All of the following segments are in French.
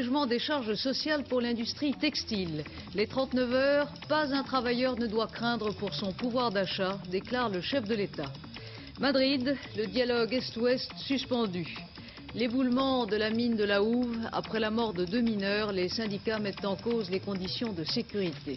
Allègement des charges sociales pour l'industrie textile. Les 39 heures, pas un travailleur ne doit craindre pour son pouvoir d'achat, déclare le chef de l'État. Madrid, le dialogue Est-Ouest suspendu. L'éboulement de la mine de la Houve, après la mort de 2 mineurs, les syndicats mettent en cause les conditions de sécurité.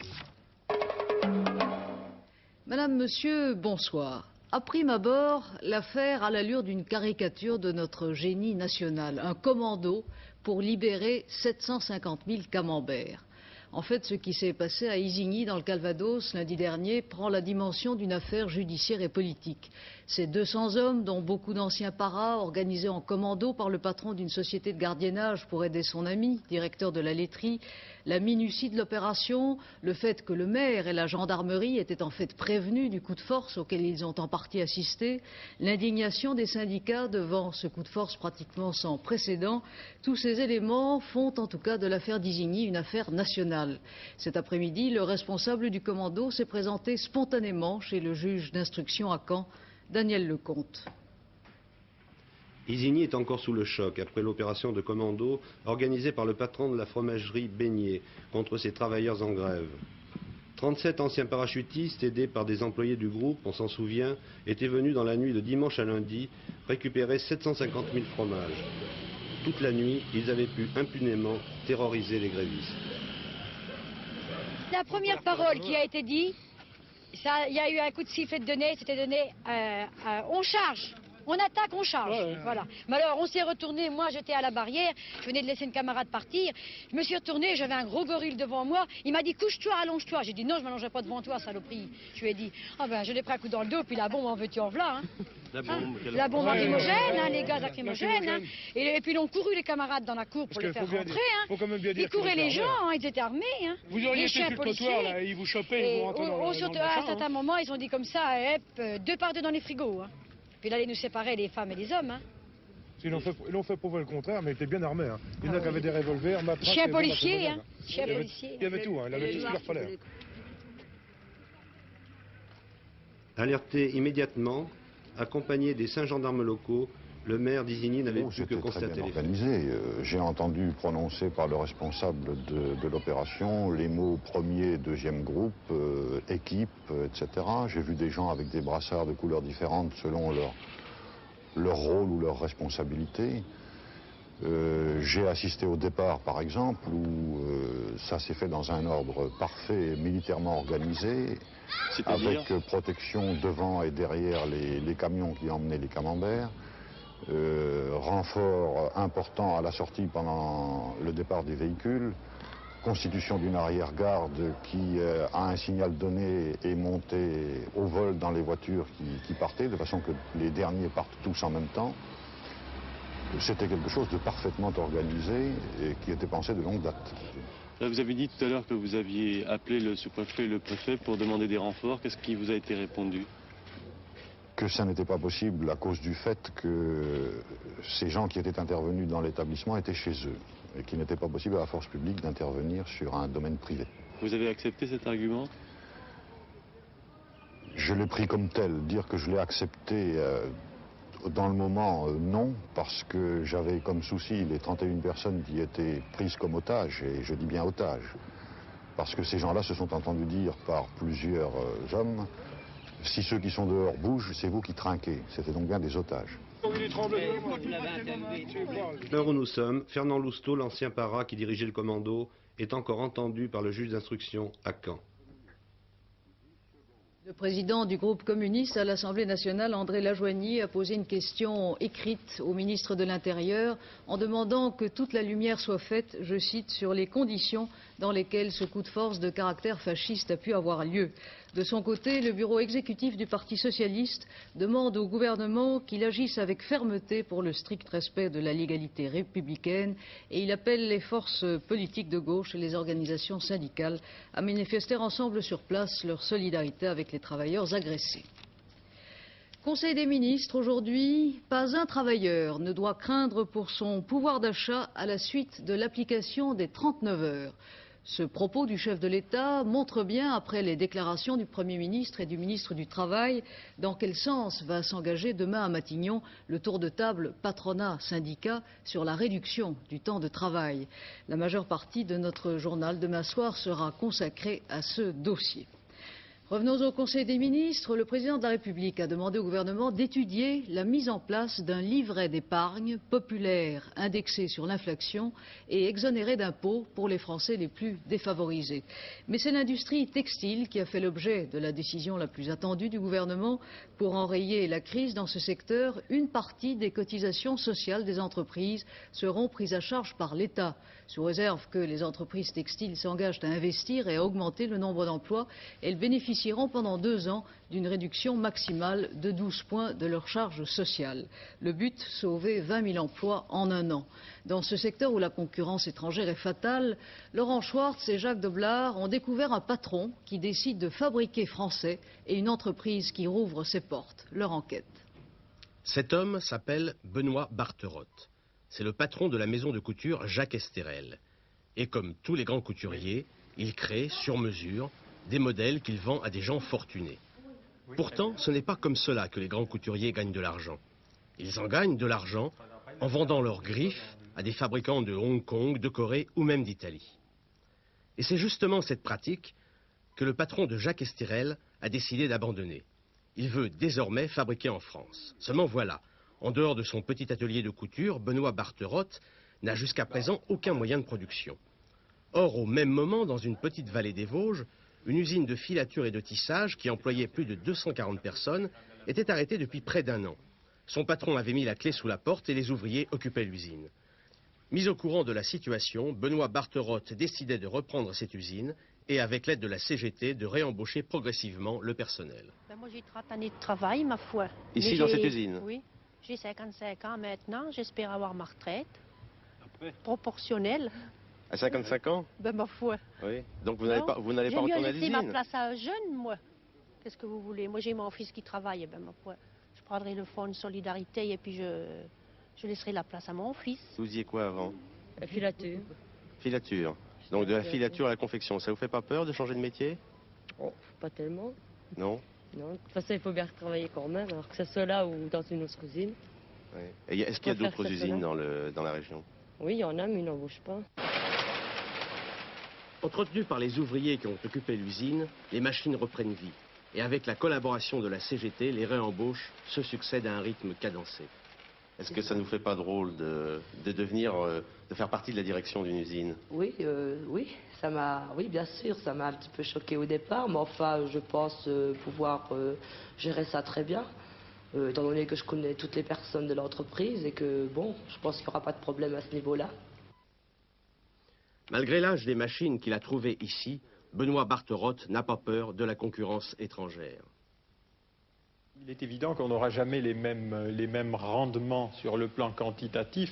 Madame, Monsieur, bonsoir. À prime abord, l'affaire a l'allure d'une caricature de notre génie national, un commando pour libérer 750 000 camemberts. En fait, ce qui s'est passé à Isigny, dans le Calvados, lundi dernier, prend la dimension d'une affaire judiciaire et politique. Ces 200 hommes, dont beaucoup d'anciens paras, organisés en commando par le patron d'une société de gardiennage pour aider son ami, directeur de la laiterie, la minutie de l'opération, le fait que le maire et la gendarmerie étaient en fait prévenus du coup de force auquel ils ont en partie assisté, l'indignation des syndicats devant ce coup de force pratiquement sans précédent, tous ces éléments font en tout cas de l'affaire d'Isigny une affaire nationale. Cet après-midi, le responsable du commando s'est présenté spontanément chez le juge d'instruction à Caen, Daniel Lecomte. Isigny est encore sous le choc après l'opération de commando organisée par le patron de la fromagerie Beignet contre ses travailleurs en grève. 37 anciens parachutistes aidés par des employés du groupe, on s'en souvient, étaient venus dans la nuit de dimanche à lundi récupérer 750 000 fromages. Toute la nuit, ils avaient pu impunément terroriser les grévistes. La première parole qui a été dite, il y a eu un coup de sifflet donné, c'était donné on charge. On attaque, on charge. Ouais. Voilà. Mais alors, on s'est retourné. Moi, j'étais à la barrière. Je venais de laisser une camarade partir. Je me suis retourné. J'avais un gros gorille devant moi. Il m'a dit, couche-toi, allonge-toi. J'ai dit, non, je ne m'allongerai pas devant toi, saloperie. Je lui ai dit, ah ben, je l'ai pris un coup dans le dos. Puis la bombe, en veux-tu, en voilà. Hein. La bombe lacrymogène, hein, les gaz lacrymogènes. Hein. Et puis, ils ont couru, les camarades, dans la cour pour les faire rentrer. Hein. Ils couraient les gens, hein, ils étaient armés. Hein. Vous auriez été sur le trottoir, là, ils vous chopaient, ils vous rentraient dans le à un certain moment, ils ont dit comme ça, 2 par 2 dans les frigos. Hein. Puis là, ils nous séparaient, les femmes et les hommes. Hein. Ils l'ont fait prouver le contraire, mais ils étaient bien armés. Hein. Il y en a qui avaient des revolvers, matraques... Chien policier, hein. Chien policier. Il y avait tout, hein. Il avait tout ce qu'il leur fallait. Alerté immédiatement, accompagné des 5 gendarmes locaux, le maire d'Isigny n'avait pu que constater les faits. J'ai entendu prononcer par le responsable de l'opération les mots premier, deuxième groupe, équipe, etc. J'ai vu des gens avec des brassards de couleurs différentes selon leur rôle ou leur responsabilité. J'ai assisté au départ, par exemple, où ça s'est fait dans un ordre parfait, militairement organisé, avec protection devant et derrière les camions qui emmenaient les camemberts. Renfort important à la sortie pendant le départ des véhicules, constitution d'une arrière-garde qui, à un signal donné, est montée au vol dans les voitures qui partaient, de façon que les derniers partent tous en même temps. C'était quelque chose de parfaitement organisé et qui était pensé de longue date. Vous avez dit tout à l'heure que vous aviez appelé le sous-préfet et le préfet pour demander des renforts. Qu'est-ce qui vous a été répondu ? Que ça n'était pas possible à cause du fait que ces gens qui étaient intervenus dans l'établissement étaient chez eux et qu'il n'était pas possible à la force publique d'intervenir sur un domaine privé. Vous avez accepté cet argument ? Je l'ai pris comme tel. Dire que je l'ai accepté dans le moment, non, parce que j'avais comme souci les 31 personnes qui étaient prises comme otages, et je dis bien otages, parce que ces gens-là se sont entendus dire par plusieurs hommes: si ceux qui sont dehors bougent, c'est vous qui trinquez. C'était donc bien des otages. L'heure où nous sommes, Fernand Lousteau, l'ancien para qui dirigeait le commando, est encore entendu par le juge d'instruction à Caen. Le président du groupe communiste à l'Assemblée nationale, André Lajoigny, a posé une question écrite au ministre de l'Intérieur en demandant que toute la lumière soit faite, je cite, sur les conditions dans lesquelles ce coup de force de caractère fasciste a pu avoir lieu. De son côté, le bureau exécutif du Parti socialiste demande au gouvernement qu'il agisse avec fermeté pour le strict respect de la légalité républicaine et il appelle les forces politiques de gauche et les organisations syndicales à manifester ensemble sur place leur solidarité avec les travailleurs agressés. Conseil des ministres aujourd'hui, pas un travailleur ne doit craindre pour son pouvoir d'achat à la suite de l'application des 39 heures. Ce propos du chef de l'État montre bien, après les déclarations du Premier ministre et du ministre du Travail, dans quel sens va s'engager demain à Matignon le tour de table patronat-syndicat sur la réduction du temps de travail. La majeure partie de notre journal demain soir sera consacrée à ce dossier. Revenons au Conseil des ministres. Le président de la République a demandé au gouvernement d'étudier la mise en place d'un livret d'épargne populaire indexé sur l'inflation et exonéré d'impôts pour les Français les plus défavorisés. Mais c'est l'industrie textile qui a fait l'objet de la décision la plus attendue du gouvernement. Pour enrayer la crise dans ce secteur, une partie des cotisations sociales des entreprises seront prises à charge par l'État, sous réserve que les entreprises textiles s'engagent à investir et à augmenter le nombre d'emplois. Elles bénéficieront pendant 2 ans d'une réduction maximale de 12 points de leur charge sociale. Le but, sauver 20 000 emplois en 1 an. Dans ce secteur où la concurrence étrangère est fatale, Laurent Schwartz et Jacques Doblard ont découvert un patron qui décide de fabriquer français et une entreprise qui rouvre ses portes. Leur enquête. Cet homme s'appelle Benoît Barterotte. C'est le patron de la maison de couture Jacques Esterel. Et comme tous les grands couturiers, il crée sur mesure des modèles qu'il vend à des gens fortunés. Pourtant, ce n'est pas comme cela que les grands couturiers gagnent de l'argent. Ils en gagnent de l'argent en vendant leurs griffes à des fabricants de Hong Kong, de Corée ou même d'Italie. Et c'est justement cette pratique que le patron de Jacques Esterel a décidé d'abandonner. Il veut désormais fabriquer en France. Seulement voilà, en dehors de son petit atelier de couture, Benoît Barterotte n'a jusqu'à présent aucun moyen de production. Or, au même moment, dans une petite vallée des Vosges, une usine de filature et de tissage qui employait plus de 240 personnes était arrêtée depuis près d'1 an. Son patron avait mis la clé sous la porte et les ouvriers occupaient l'usine. Mis au courant de la situation, Benoît Barterotte décidait de reprendre cette usine et, avec l'aide de la CGT, de réembaucher progressivement le personnel. Moi, j'ai 30 années de travail, ma foi. Ici, dans cette usine? Oui. J'ai 55 ans maintenant. J'espère avoir ma retraite. Proportionnelle. À 55 ans? Ben, ma foi. Oui. Donc vous n'allez pas retourner à l'usine? J'ai ma place à un jeune, moi. Qu'est-ce que vous voulez? Moi, j'ai mon fils qui travaille. Ben, ma foi. Je prendrai le fonds de solidarité et puis je laisserai la place à mon fils. Vous faisiez quoi avant? La filature. Filature. Donc de la filature à la confection. Ça vous fait pas peur de changer de métier? Oh, pas tellement. Non? Non. De toute façon, il faut bien travailler quand même, alors que ce soit là ou dans une autre usine. Oui. Et est-ce qu'il y a d'autres usines dans la région? Oui, il y en a, mais ils n'embauchent pas. Entretenus par les ouvriers qui ont occupé l'usine, les machines reprennent vie. Et avec la collaboration de la CGT, les réembauches se succèdent à un rythme cadencé. Est-ce que ça ne nous fait pas drôle de faire partie de la direction d'une usine? Oui, oui, bien sûr, ça m'a un petit peu choqué au départ, mais enfin, je pense pouvoir gérer ça très bien, étant donné que je connais toutes les personnes de l'entreprise et que, bon, je pense qu'il n'y aura pas de problème à ce niveau-là. Malgré l'âge des machines qu'il a trouvées ici, Benoît Barterotte n'a pas peur de la concurrence étrangère. Il est évident qu'on n'aura jamais les mêmes rendements sur le plan quantitatif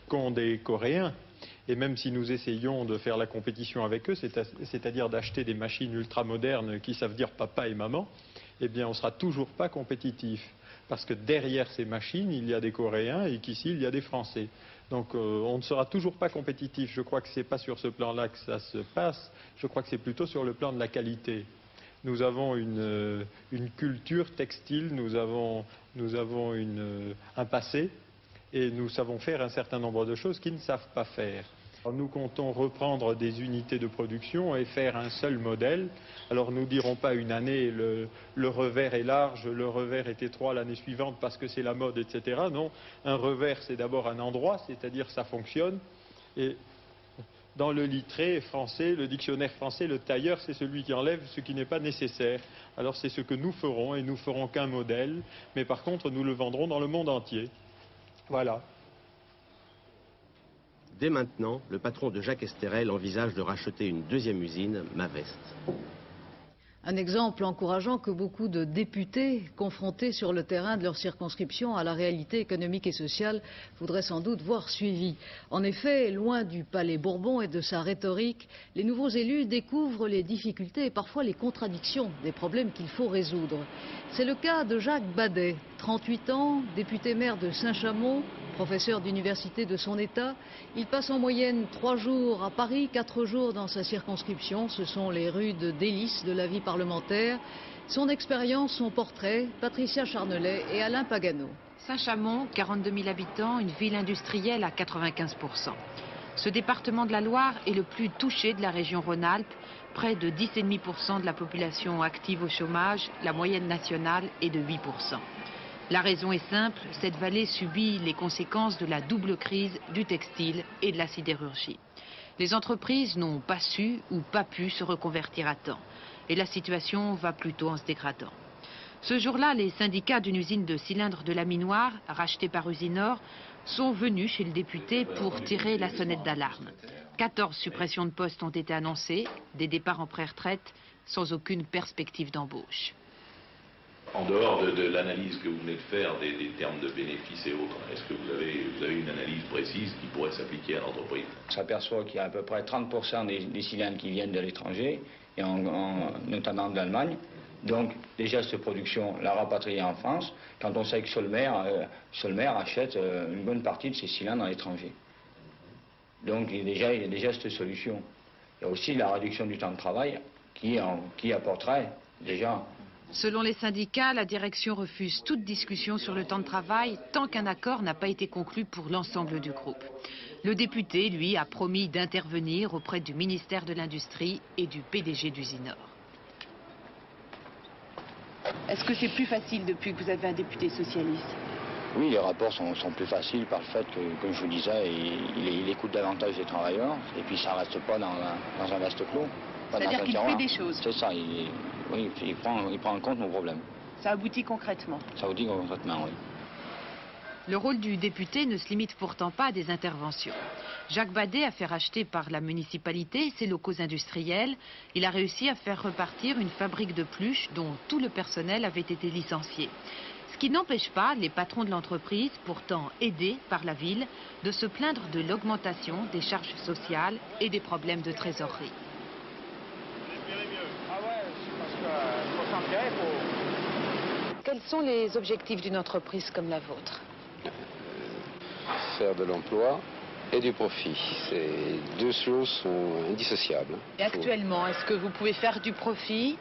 qu'ont des Coréens. Et même si nous essayons de faire la compétition avec eux, c'est-à-dire d'acheter des machines ultramodernes qui savent dire papa et maman, eh bien on ne sera toujours pas compétitif. Parce que derrière ces machines, il y a des Coréens et qu'ici, il y a des Français. Donc on ne sera toujours pas compétitif. Je crois que ce n'est pas sur ce plan-là que ça se passe. Je crois que c'est plutôt sur le plan de la qualité. Nous avons une culture textile, nous avons un passé et nous savons faire un certain nombre de choses qu'ils ne savent pas faire. Alors, nous comptons reprendre des unités de production et faire un seul modèle. Alors nous ne dirons pas une année le revers est large, le revers est étroit l'année suivante parce que c'est la mode, etc. Non, un revers c'est d'abord un endroit, c'est-à-dire ça fonctionne. Et dans le littré français, le dictionnaire français, le tailleur, c'est celui qui enlève ce qui n'est pas nécessaire. Alors c'est ce que nous ferons, et nous ferons qu'un modèle, mais par contre nous le vendrons dans le monde entier. Voilà. Dès maintenant, le patron de Jacques Esterel envisage de racheter une deuxième usine, Mavest. Un exemple encourageant que beaucoup de députés, confrontés sur le terrain de leur circonscription à la réalité économique et sociale, voudraient sans doute voir suivi. En effet, loin du palais Bourbon et de sa rhétorique, les nouveaux élus découvrent les difficultés et parfois les contradictions des problèmes qu'il faut résoudre. C'est le cas de Jacques Badet, 38 ans, député maire de Saint-Chamond, Professeur d'université de son État, il passe en moyenne 3 jours à Paris, 4 jours dans sa circonscription. Ce sont les rudes délices de la vie parlementaire. Son expérience, son portrait, Patricia Charnelet et Alain Pagano. Saint-Chamond, 42 000 habitants, une ville industrielle à 95%. Ce département de la Loire est le plus touché de la région Rhône-Alpes. Près de 10,5% de la population active au chômage, la moyenne nationale est de 8%. La raison est simple, cette vallée subit les conséquences de la double crise du textile et de la sidérurgie. Les entreprises n'ont pas su ou pas pu se reconvertir à temps. Et la situation va plutôt en se dégradant. Ce jour-là, les syndicats d'une usine de cylindres de laminoir, rachetée par Usinor, sont venus chez le député pour tirer la sonnette d'alarme. 14 suppressions de postes ont été annoncées, des départs en pré-retraite, sans aucune perspective d'embauche. En dehors de l'analyse que vous venez de faire des termes de bénéfices et autres, est-ce que vous avez une analyse précise qui pourrait s'appliquer à l'entreprise? On s'aperçoit qu'il y a à peu près 30% des cylindres qui viennent de l'étranger, et notamment de l'Allemagne. Donc les gestes de production, la rapatrier en France, quand on sait que Solmer achète une bonne partie de ses cylindres à l'étranger. Donc déjà, il y a des gestes de solution. Il y a aussi la réduction du temps de travail qui apporterait déjà... Selon les syndicats, la direction refuse toute discussion sur le temps de travail tant qu'un accord n'a pas été conclu pour l'ensemble du groupe. Le député, lui, a promis d'intervenir auprès du ministère de l'Industrie et du PDG d'Usinor. Est-ce que c'est plus facile depuis que vous avez un député socialiste? Oui, les rapports sont plus faciles par le fait que, comme je vous disais, il écoute davantage les travailleurs et puis ça ne reste pas dans un vaste clos. C'est-à-dire qu'il fait des choses. C'est ça, oui, il prend en compte nos problèmes. Ça aboutit concrètement? Ça aboutit concrètement, oui. Le rôle du député ne se limite pourtant pas à des interventions. Jacques Badet a fait racheter par la municipalité ses locaux industriels. Il a réussi à faire repartir une fabrique de pluches dont tout le personnel avait été licencié. Ce qui n'empêche pas les patrons de l'entreprise, pourtant aidés par la ville, de se plaindre de l'augmentation des charges sociales et des problèmes de trésorerie. Quels sont les objectifs d'une entreprise comme la vôtre? Faire de l'emploi et du profit. Ces deux choses sont indissociables. Et actuellement, est-ce que vous pouvez faire du profit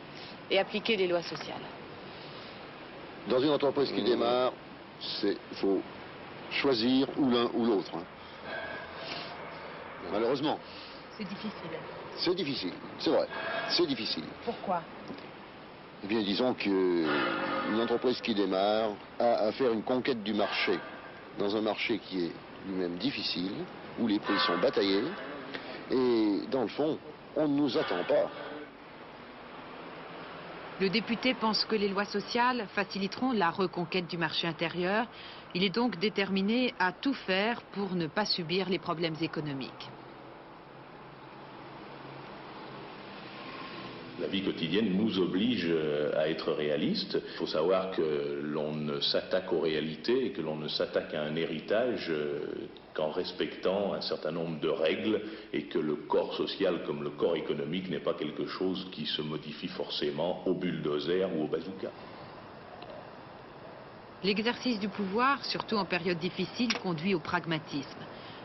et appliquer les lois sociales? Dans une entreprise qui démarre, il faut choisir ou l'un ou l'autre. Malheureusement. C'est difficile. C'est difficile, c'est vrai. C'est difficile. Pourquoi? Eh bien, disons qu'une entreprise qui démarre a à faire une conquête du marché, dans un marché qui est lui-même difficile, où les prix sont bataillés, et dans le fond, on ne nous attend pas. Le député pense que les lois sociales faciliteront la reconquête du marché intérieur. Il est donc déterminé à tout faire pour ne pas subir les problèmes économiques. La vie quotidienne nous oblige à être réalistes. Il faut savoir que l'on ne s'attaque aux réalités et que l'on ne s'attaque à un héritage qu'en respectant un certain nombre de règles et que le corps social comme le corps économique n'est pas quelque chose qui se modifie forcément au bulldozer ou au bazooka. L'exercice du pouvoir, surtout en période difficile, conduit au pragmatisme.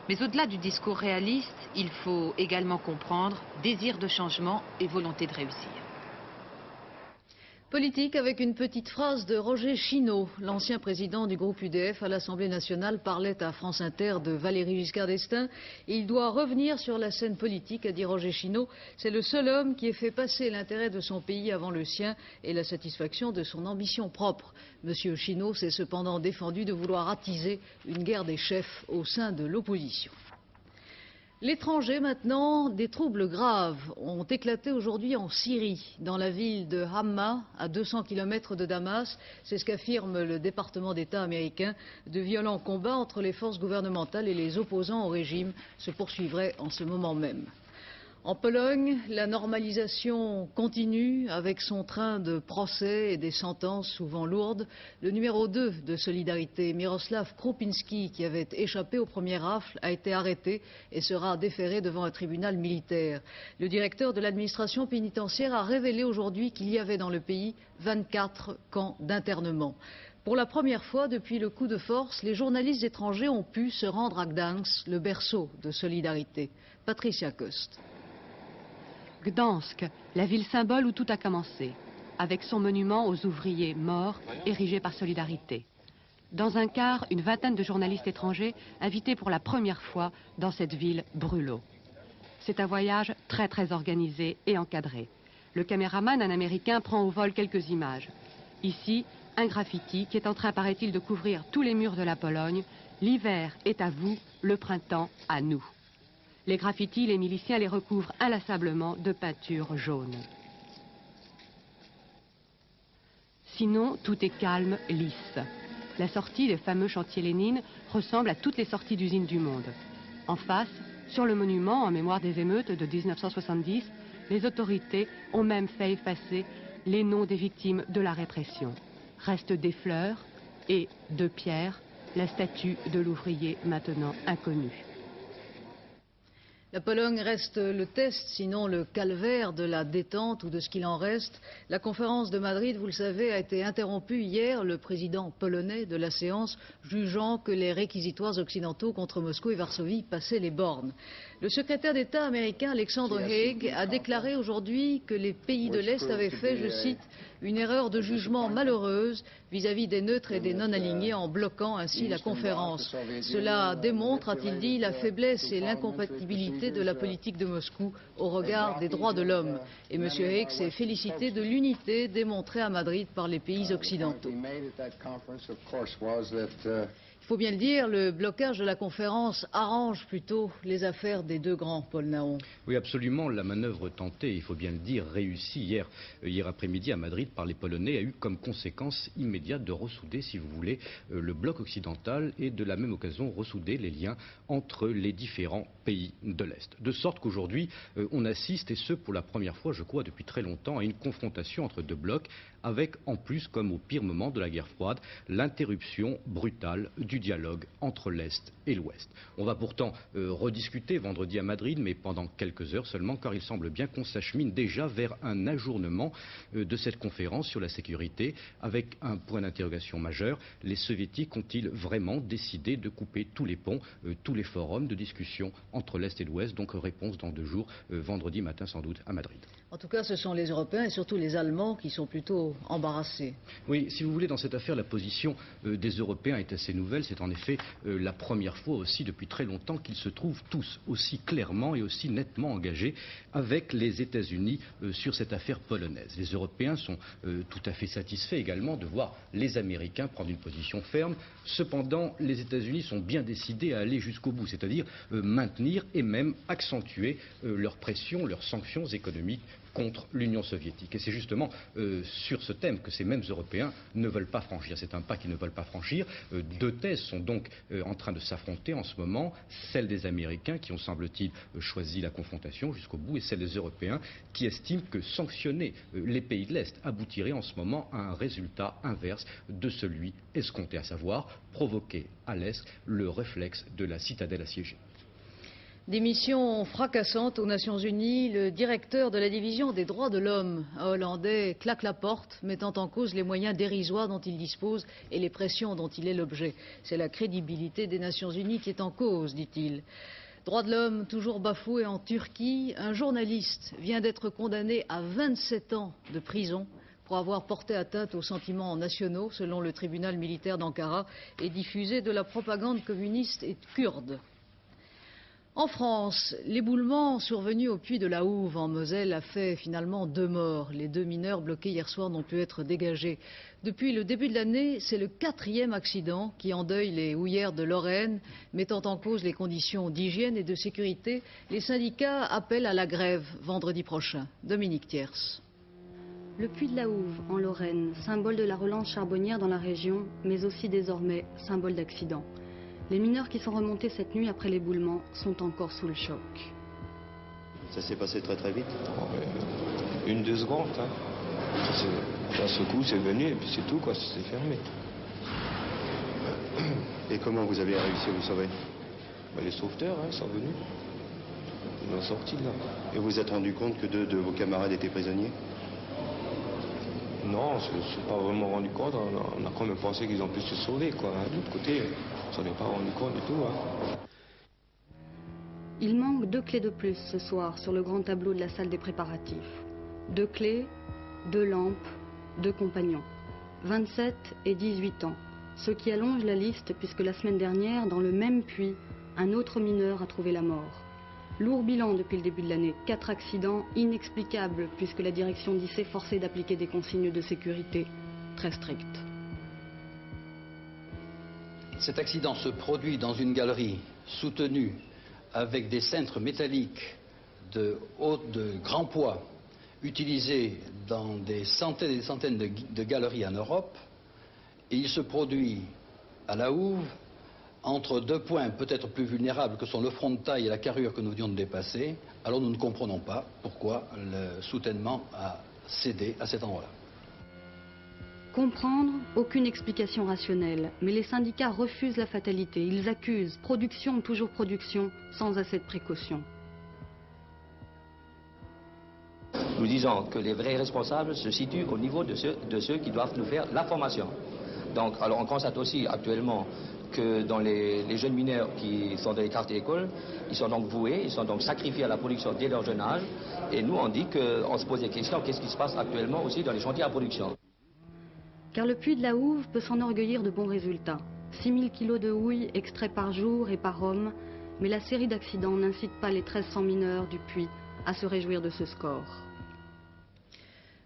Mais au-delà du discours réaliste, il faut également comprendre désir de changement et volonté de réussir. Politique avec une petite phrase de Roger Chineau. L'ancien président du groupe UDF à l'Assemblée nationale parlait à France Inter de Valéry Giscard d'Estaing. Il doit revenir sur la scène politique, a dit Roger Chineau. C'est le seul homme qui ait fait passer l'intérêt de son pays avant le sien et la satisfaction de son ambition propre. Monsieur Chineau s'est cependant défendu de vouloir attiser une guerre des chefs au sein de l'opposition. L'étranger maintenant, des troubles graves ont éclaté aujourd'hui en Syrie, dans la ville de Hamma, à 200 km de Damas. C'est ce qu'affirme le département d'État américain. De violents combats entre les forces gouvernementales et les opposants au régime se poursuivraient en ce moment même. En Pologne, la normalisation continue avec son train de procès et des sentences souvent lourdes. Le numéro 2 de Solidarité, Miroslav Krupinski, qui avait échappé au premier rafle, a été arrêté et sera déféré devant un tribunal militaire. Le directeur de l'administration pénitentiaire a révélé aujourd'hui qu'il y avait dans le pays 24 camps d'internement. Pour la première fois depuis le coup de force, les journalistes étrangers ont pu se rendre à Gdansk, le berceau de solidarité. Patricia Coste. Gdansk, la ville symbole où tout a commencé, avec son monument aux ouvriers morts érigé par Solidarité. Dans un car, une vingtaine de journalistes étrangers invités pour la première fois dans cette ville brûlot. C'est un voyage très organisé et encadré. Le caméraman, un Américain, prend au vol quelques images. Ici, un graffiti qui est en train, paraît-il, de couvrir tous les murs de la Pologne. L'hiver est à vous, le printemps à nous. Les graffitis, les miliciens les recouvrent inlassablement de peinture jaune. Sinon, tout est calme, lisse. La sortie des fameux chantiers Lénine ressemble à toutes les sorties d'usines du monde. En face, sur le monument en mémoire des émeutes de 1970, les autorités ont même fait effacer les noms des victimes de la répression. Restent des fleurs et, de pierre, la statue de l'ouvrier maintenant inconnu. La Pologne reste le test, sinon le calvaire de la détente ou de ce qu'il en reste. La conférence de Madrid, vous le savez, a été interrompue hier. Le président polonais de la séance jugeant que les réquisitoires occidentaux contre Moscou et Varsovie passaient les bornes. Le secrétaire d'État américain Alexander Haig a déclaré aujourd'hui que les pays de l'Est avaient fait, je cite, une erreur de jugement malheureuse vis-à-vis des neutres et des non-alignés en bloquant ainsi la conférence. Cela démontre, a-t-il dit, la faiblesse et l'incompatibilité de la politique de Moscou au regard des droits de l'homme. Et M. Haig s'est félicité de l'unité démontrée à Madrid par les pays occidentaux. Il faut bien le dire, le blocage de la conférence arrange plutôt les affaires des deux grands, Paul Naon. Oui, absolument. La manœuvre tentée, il faut bien le dire, réussie hier après-midi à Madrid par les Polonais, a eu comme conséquence immédiate de ressouder, si vous voulez, le bloc occidental et de la même occasion ressouder les liens entre les différents pays de l'Est. De sorte qu'aujourd'hui, on assiste, et ce pour la première fois, je crois, depuis très longtemps, à une confrontation entre deux blocs, avec en plus, comme au pire moment de la guerre froide, l'interruption brutale du dialogue entre l'Est et l'Ouest. On va pourtant rediscuter vendredi à Madrid, mais pendant quelques heures seulement, car il semble bien qu'on s'achemine déjà vers un ajournement de cette conférence sur la sécurité, avec un point d'interrogation majeur. Les Soviétiques ont-ils vraiment décidé de couper tous les ponts, tous les forums de discussion entre l'Est et l'Ouest? Donc réponse dans 2 jours, vendredi matin sans doute à Madrid. En tout cas, ce sont les Européens et surtout les Allemands qui sont plutôt embarrassés. Oui, si vous voulez, dans cette affaire, la position des Européens est assez nouvelle. C'est en effet la première fois aussi depuis très longtemps qu'ils se trouvent tous aussi clairement et aussi nettement engagés avec les États-Unis sur cette affaire polonaise. Les Européens sont tout à fait satisfaits également de voir les Américains prendre une position ferme. Cependant, les États-Unis sont bien décidés à aller jusqu'au bout, c'est-à-dire maintenir et même accentuer leur pression, leurs sanctions économiques contre l'Union soviétique. Et c'est justement sur ce thème que ces mêmes Européens ne veulent pas franchir. C'est un pas qu'ils ne veulent pas franchir. 2 thèses sont donc en train de s'affronter en ce moment. Celle des Américains qui ont, semble-t-il, choisi la confrontation jusqu'au bout, et celle des Européens qui estiment que sanctionner les pays de l'Est aboutirait en ce moment à un résultat inverse de celui escompté, à savoir provoquer à l'Est le réflexe de la citadelle assiégée. Démission fracassante aux Nations Unies, le directeur de la division des droits de l'homme hollandais claque la porte, mettant en cause les moyens dérisoires dont il dispose et les pressions dont il est l'objet. C'est la crédibilité des Nations Unies qui est en cause, dit-il. Droits de l'homme toujours bafoués en Turquie, un journaliste vient d'être condamné à 27 ans de prison pour avoir porté atteinte aux sentiments nationaux, selon le tribunal militaire d'Ankara, et diffusé de la propagande communiste et kurde. En France, l'éboulement survenu au puits de la Houve en Moselle a fait finalement 2 morts. Les 2 mineurs bloqués hier soir n'ont pu être dégagés. Depuis le début de l'année, c'est le 4e accident qui endeuille les houillères de Lorraine, mettant en cause les conditions d'hygiène et de sécurité. Les syndicats appellent à la grève vendredi prochain. Dominique Thiers. Le puits de la Houve en Lorraine, symbole de la relance charbonnière dans la région, mais aussi désormais symbole d'accident. Les mineurs qui sont remontés cette nuit après l'éboulement sont encore sous le choc. Ça s'est passé très très vite. 1-2 secondes. D'un secoue, c'est venu et puis c'est tout, quoi, c'est fermé. Et comment vous avez réussi à vous sauver? Les sauveteurs sont venus. Ils l'ont sorti de là. Et vous vous êtes rendu compte que 2 de vos camarades étaient prisonniers? Non, c'est pas vraiment rendu compte. On a quand même pensé qu'ils ont pu se sauver, quoi. De l'autre côté, on s'en est pas rendu compte du tout. Hein. Il manque 2 clés de plus ce soir sur le grand tableau de la salle des préparatifs. 2 clés, 2 lampes, 2 compagnons. 27 et 18 ans. Ce qui allonge la liste puisque la semaine dernière, dans le même puits, un autre mineur a trouvé la mort. Lourd bilan depuis le début de l'année. 4 accidents inexplicables puisque la direction dit s'efforcer d'appliquer des consignes de sécurité très strictes. Cet accident se produit dans une galerie soutenue avec des cintres métalliques de grand poids utilisés dans des centaines et des centaines de galeries en Europe. Et il se produit à la houve entre 2 points peut-être plus vulnérables que sont le front de taille et la carrure que nous venions de dépasser. Alors nous ne comprenons pas pourquoi le soutènement a cédé à cet endroit-là. Comprendre, aucune explication rationnelle, mais les syndicats refusent la fatalité. Ils accusent production, toujours production, sans assez de précaution. Nous disons que les vrais responsables se situent au niveau de ceux qui doivent nous faire la formation. Donc, alors on constate aussi actuellement que dans les jeunes mineurs qui sont dans les quartiers d'école, ils sont donc voués, ils sont donc sacrifiés à la production dès leur jeune âge. Et nous, on dit qu'on se pose des questions, qu'est-ce qui se passe actuellement aussi dans les chantiers à production? Car le puits de la Houve peut s'enorgueillir de bons résultats. 6000 kilos de houille extraits par jour et par homme, mais la série d'accidents n'incite pas les 1300 mineurs du puits à se réjouir de ce score.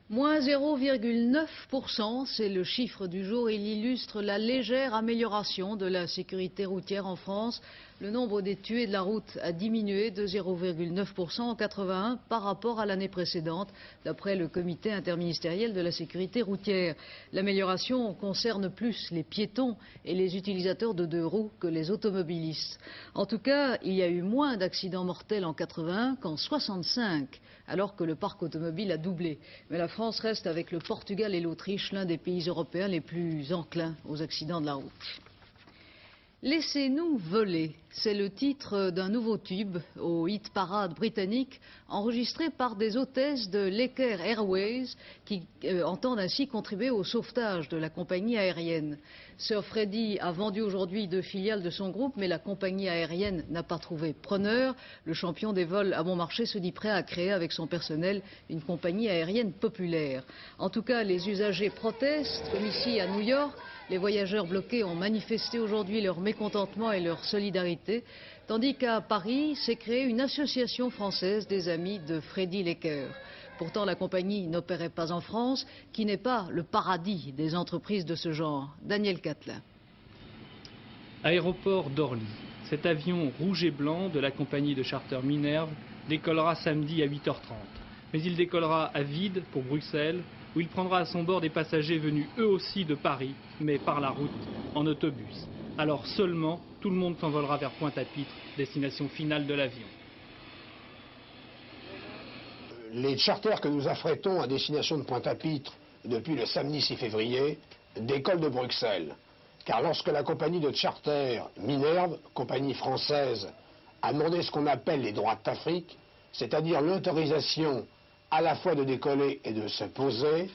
Moins 0,9%, c'est le chiffre du jour. Il illustre la légère amélioration de la sécurité routière en France. Le nombre des tués de la route a diminué de 0,9% en 81 par rapport à l'année précédente, d'après le comité interministériel de la sécurité routière. L'amélioration concerne plus les piétons et les utilisateurs de 2 roues que les automobilistes. En tout cas, il y a eu moins d'accidents mortels en 81 qu'en 65, alors que le parc automobile a doublé. Mais la France reste avec le Portugal et l'Autriche l'un des pays européens les plus enclins aux accidents de la route. Laissez-nous voler, c'est le titre d'un nouveau tube au hit parade britannique enregistré par des hôtesses de l'Eker Airways qui entendent ainsi contribuer au sauvetage de la compagnie aérienne. Sir Freddy a vendu aujourd'hui 2 filiales de son groupe, mais la compagnie aérienne n'a pas trouvé preneur. Le champion des vols à bon marché se dit prêt à créer avec son personnel une compagnie aérienne populaire. En tout cas, les usagers protestent, comme ici à New York. Les voyageurs bloqués ont manifesté aujourd'hui leur mécontentement et leur solidarité, tandis qu'à Paris s'est créée une association française des amis de Freddy Lecker. Pourtant, la compagnie n'opérait pas en France, qui n'est pas le paradis des entreprises de ce genre. Daniel Catlin. Aéroport d'Orly. Cet avion rouge et blanc de la compagnie de charter Minerve décollera samedi à 8h30. Mais il décollera à vide pour Bruxelles, où il prendra à son bord des passagers venus eux aussi de Paris, mais par la route, en autobus. Alors seulement, tout le monde s'envolera vers Pointe-à-Pitre, destination finale de l'avion. Les charters que nous affrétons à destination de Pointe-à-Pitre depuis le samedi 6 février décollent de Bruxelles. Car lorsque la compagnie de charter Minerve, compagnie française, a demandé ce qu'on appelle les droits d'Afrique, c'est-à-dire l'autorisation à la fois de décoller et de se poser,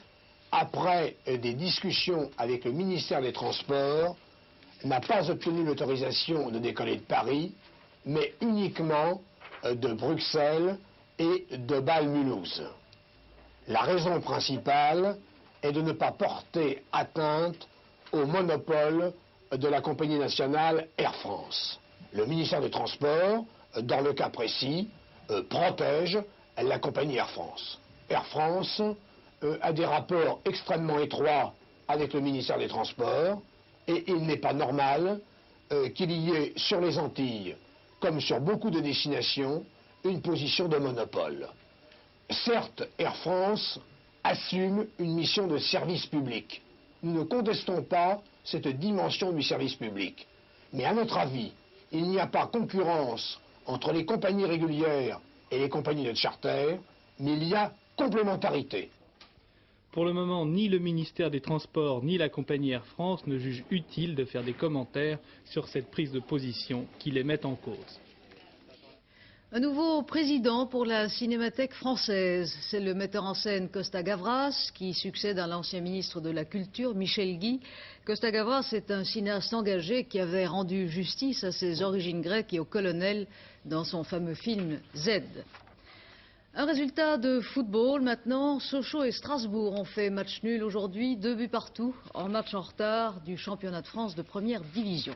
après des discussions avec le ministère des Transports, n'a pas obtenu l'autorisation de décoller de Paris, mais uniquement de Bruxelles et de Bâle-Mulhouse. La raison principale est de ne pas porter atteinte au monopole de la compagnie nationale Air France. Le ministère des Transports, dans le cas précis, protège la compagnie Air France. Air France a des rapports extrêmement étroits avec le ministère des Transports et il n'est pas normal qu'il y ait sur les Antilles, comme sur beaucoup de destinations, une position de monopole. Certes, Air France assume une mission de service public. Nous ne contestons pas cette dimension du service public. Mais à notre avis, il n'y a pas concurrence entre les compagnies régulières et les compagnies de charter, mais il y a complémentarité. Pour le moment, ni le ministère des Transports ni la compagnie Air France ne jugent utile de faire des commentaires sur cette prise de position qui les met en cause. Un nouveau président pour la Cinémathèque française. C'est le metteur en scène Costa Gavras qui succède à l'ancien ministre de la Culture, Michel Guy. Costa Gavras est un cinéaste engagé qui avait rendu justice à ses origines grecques et au colonel dans son fameux film Z. Un résultat de football maintenant. Sochaux et Strasbourg ont fait match nul aujourd'hui, 2 buts partout, en match en retard du championnat de France de première division.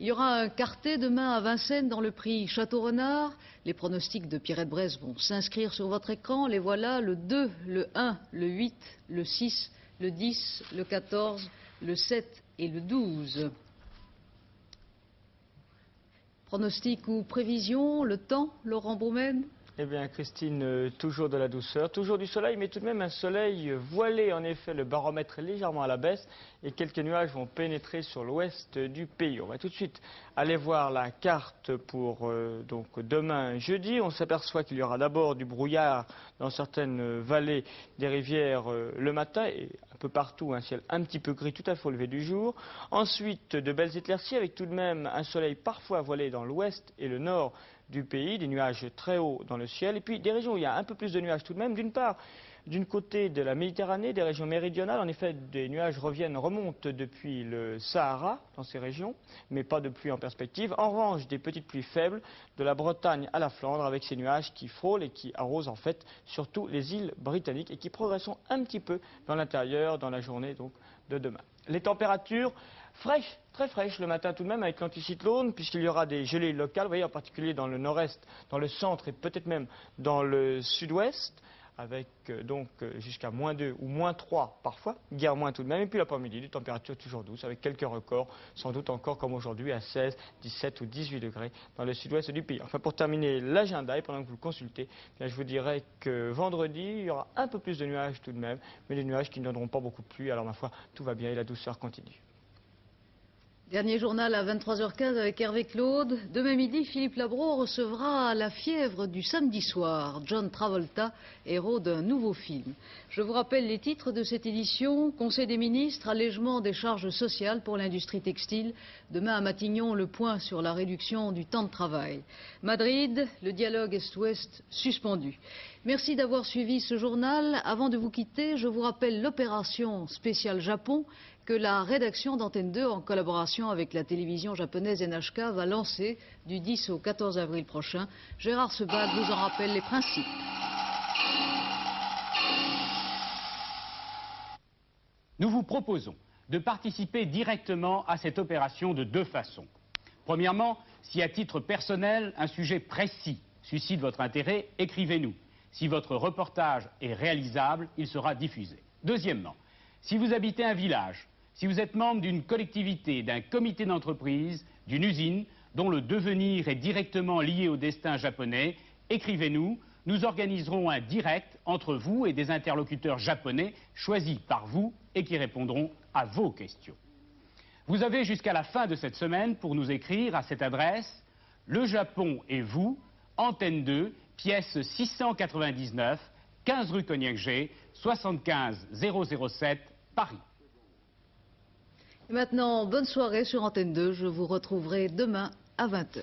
Il y aura un quartet demain à Vincennes dans le prix Château-Renard. Les pronostics de Pierrette Bresse vont s'inscrire sur votre écran. Les voilà, le 2, le 1, le 8, le 6, le 10, le 14, le 7 et le 12. Pronostics ou prévisions, le temps, Laurent Baumel? Eh bien, Christine, toujours de la douceur, toujours du soleil, mais tout de même un soleil voilé. En effet, le baromètre est légèrement à la baisse et quelques nuages vont pénétrer sur l'ouest du pays. On va tout de suite aller voir la carte pour donc demain jeudi. On s'aperçoit qu'il y aura d'abord du brouillard dans certaines vallées des rivières le matin et un peu partout un ciel un petit peu gris tout à fait au lever du jour. Ensuite, de belles éclaircies avec tout de même un soleil parfois voilé dans l'ouest et le nord du pays, des nuages très hauts dans le ciel, et puis des régions où il y a un peu plus de nuages tout de même, d'une part, d'une côté de la Méditerranée, des régions méridionales, en effet, des nuages remontent depuis le Sahara, dans ces régions, mais pas de pluie en perspective. En revanche, des petites pluies faibles de la Bretagne à la Flandre, avec ces nuages qui frôlent et qui arrosent en fait surtout les îles britanniques, et qui progresseront un petit peu dans l'intérieur, dans la journée donc de demain. Les températures fraîches, très fraîches le matin tout de même avec l'anticyclone, puisqu'il y aura des gelées locales, vous voyez, en particulier dans le nord-est, dans le centre et peut-être même dans le sud-ouest, avec donc jusqu'à -2 ou -3 parfois, guère moins tout de même, et puis l'après-midi, des températures toujours douces, avec quelques records, sans doute encore comme aujourd'hui à 16, 17 ou 18 degrés dans le sud-ouest du pays. Enfin, pour terminer l'agenda, et pendant que vous le consultez, bien, je vous dirais que vendredi, il y aura un peu plus de nuages tout de même, mais des nuages qui ne donneront pas beaucoup de pluie, alors ma foi, tout va bien et la douceur continue. Dernier journal à 23h15 avec Hervé Claude. Demain midi, Philippe Labro recevra La fièvre du samedi soir. John Travolta, héros d'un nouveau film. Je vous rappelle les titres de cette édition. Conseil des ministres, allègement des charges sociales pour l'industrie textile. Demain à Matignon, le point sur la réduction du temps de travail. Madrid, le dialogue Est-Ouest suspendu. Merci d'avoir suivi ce journal. Avant de vous quitter, je vous rappelle l'opération spéciale Japon que la rédaction d'Antenne 2, en collaboration avec la télévision japonaise NHK, va lancer du 10 au 14 avril prochain. Gérard Sebag vous en rappelle les principes. Nous vous proposons de participer directement à cette opération de 2 façons. Premièrement, si à titre personnel, un sujet précis suscite votre intérêt, écrivez-nous. Si votre reportage est réalisable, il sera diffusé. Deuxièmement, si vous habitez un village, si vous êtes membre d'une collectivité, d'un comité d'entreprise, d'une usine, dont le devenir est directement lié au destin japonais, écrivez-nous. Nous organiserons un direct entre vous et des interlocuteurs japonais choisis par vous et qui répondront à vos questions. Vous avez jusqu'à la fin de cette semaine pour nous écrire à cette adresse: Le Japon et vous, Antenne 2, pièce 699, 15 rue Cognac-G, 75 007, Paris. Et maintenant, bonne soirée sur Antenne 2. Je vous retrouverai demain à 20h.